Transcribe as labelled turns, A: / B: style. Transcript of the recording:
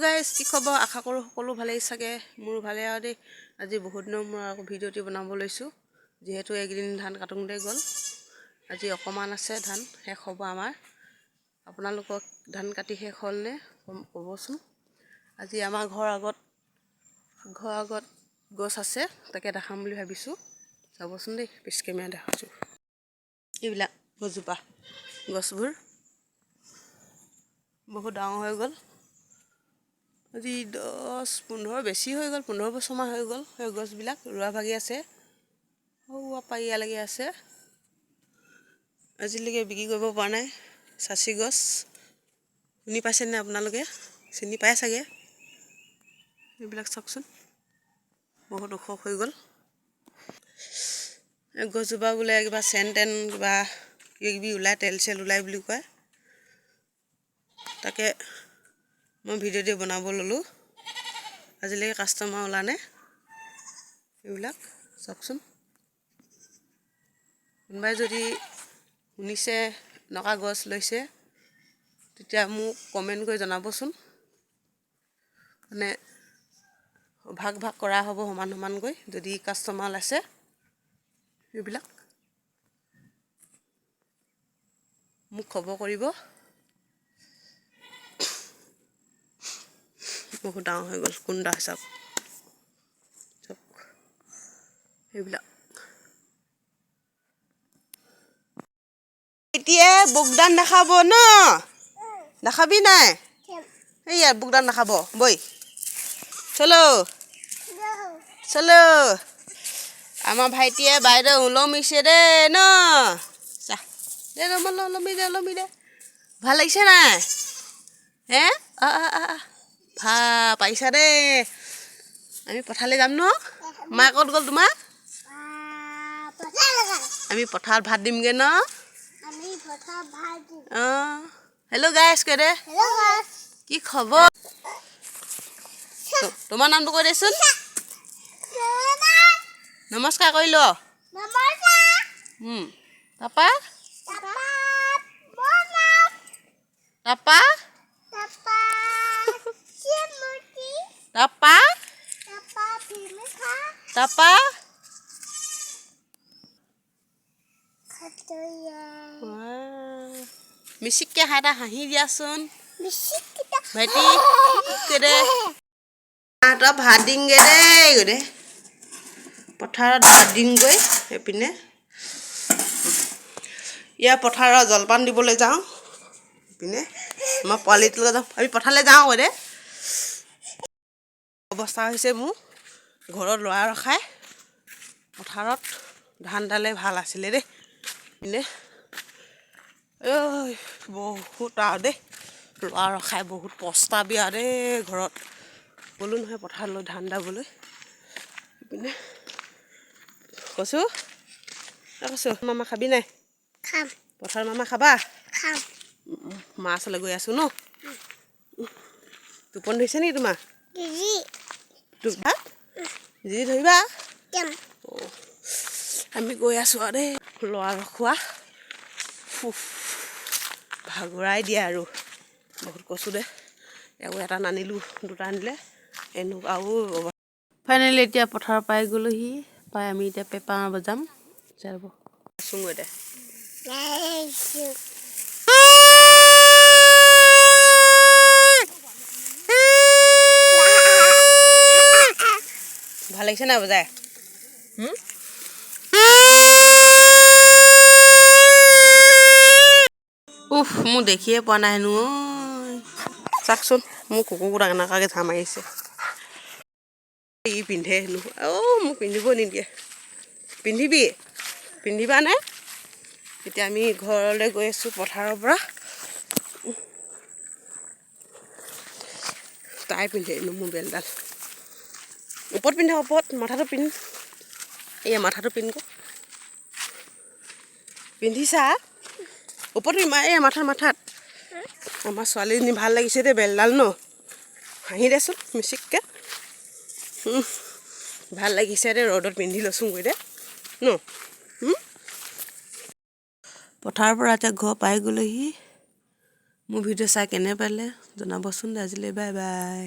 A: Guys কি খবৰ আশা কৰোঁ সকলো ভালেই চাগে মোৰ ভালে আৰু দেই আজি বহুত দিনৰ মই আকৌ ভিডিঅ'টি বনাব লৈছোঁ যিহেতু একদিন ধান কাটোঁতে গ'ল আজি অকণমান আছে ধান শেষ হ'ব আমাৰ আপোনালোকক ধান কাটি শেষ হ'লনে ক'বচোন আজি আমাৰ ঘৰৰ আগত গছ আছে তাকে দেখাম বুলি ভাবিছোঁ চাবচোন দেই পিছ কেমেৰা দেখাইছোঁ এইবিলাক গছজোপা গছবোৰ বহুত ডাঙৰ হৈ গ'ল আজি 10-15 বেছি হৈ গ'ল 15 বছৰমান হৈ গ'ল সেই গছবিলাক ৰোৱা ভাগি আছে ইয়ালৈকে আছে আজিলৈকে বিক্ৰী কৰিব পৰা নাই চাচি গছ শুনি পাইছেনে আপোনালোকে চিনি পায় চাগে এইবিলাক চাওকচোন বহুত ওখ হৈ গ'ল এই গছজোপা বোলে কিবা চেন কিবা কিবি ওলায় তেল চেল ওলায় বুলি কয় তাকে মই ভিডিঅ'টি বনাব ল'লোঁ আজিলৈকে কাষ্টমাৰ ওলা নাই এইবিলাক চাওকচোন কোনোবাই যদি শুনিছে এনেকুৱা গছ লৈছে তেতিয়া মোক কমেণ্ট কৰি জনাবচোন মানে ভাগ কৰা হ'ব সমানকৈ যদি কাষ্টমাৰ ওলাইছে এইবিলাক মোক খবৰ কৰিব বহুত ডাঙৰ হৈ গ'ল কুণ্ডা হিচাপ এইবিলাক এতিয়া বুকদান দেখাব ন দেখাবি নাই এইয়া বুকদান দেখাব বই চলো আমাৰ ভাইটিয়ে বাইদেউ ওলমিছে দেই ন চা দে ওলমি দে ভাল লাগিছে নাই হে ভা পাৰিছা দেই আমি পথাৰলৈ যাম ন মা ক'ত গ'ল তোমাৰ আমি পথাৰত ভাত দিমগৈ ন হেল্ল' গাইছ কৈ দে কি খবৰ তোমাৰ নামটো কৈ দেচোন নমস্কাৰ কৰি ল তাৰপা মিচিককৈ এটা হাঁহি দিয়াচোন ভাইটি দে তই ভাত দিমগৈ দেই দে পথাৰত ভাত দিমগৈ এইপিনে ইয়াৰ পথাৰত জলপান দিবলৈ যাওঁ এইপিনে মই পোৱালিটোৰ লগত যাওঁ আমি পথাৰলৈ যাওঁ দে অৱস্থা হৈছে মোৰ ঘৰত ল'ৰা ৰখাই পথাৰত ধান দালে ভাল আছিলে দেই পিনে বহুত আৰু দেই ল'ৰা ৰখাই বহুত পস্তাবি আৰু দেই ঘৰত গ'লো নহয় পথাৰলৈ ধান দাবলৈ পিনে কৈছোঁ মামা খাবি নাই পথাৰত মামা খাবা মাছলৈ গৈ আছোঁ ন টোপনি ধৰিছে নেকি তোমাৰ যি ধৰিবা আমি গৈ আছোঁ আৰু দেই ল'ৰা ৰখোৱা ভাগৰাই দিয়ে আৰু বহুত কৈছোঁ দে আৰু এটা নানিলোঁ দুটা আনিলে এনেকুৱা আৰু ফাইনেলি এতিয়া পথাৰ পাই গ'লোহি পাই আমি এতিয়া পেপাৰ বজাম যাব আছোঁগৈ দে ভাল লাগিছে নাই বজাই মোৰ দেখিয়ে পোৱা নাই হেনো চাওকচোন মোৰ কুকুৰবিলাক এনেকুৱাকৈ ঝাম মাৰিছে ই পিন্ধে হেনো মোক পিন্ধিব নিদিয়ে পিন্ধিবানে এতিয়া আমি ঘৰলৈ গৈ আছোঁ পথাৰৰ পৰা তাই পিন্ধে হেনো মোৰ বেলডাল ওপৰত পিন্ধে ওপৰত মাথাটো এয়া মাথাটো পিন্ধিছা ওপৰত এয়া মাথাত আমাৰ ছোৱালীজনী ভাল লাগিছে দেই বেলডাল ন হাঁহি দেচোন মিচিককৈ ভাল লাগিছে দে ৰ'দত পিন্ধি লৈছোঁগৈ দে ন পথাৰৰ পৰা এতিয়া ঘৰ পাই গ'লেহি মোৰ ভিডিঅ' চাই কেনে পালে জনাবচোন। আজিলৈ বাই বাই।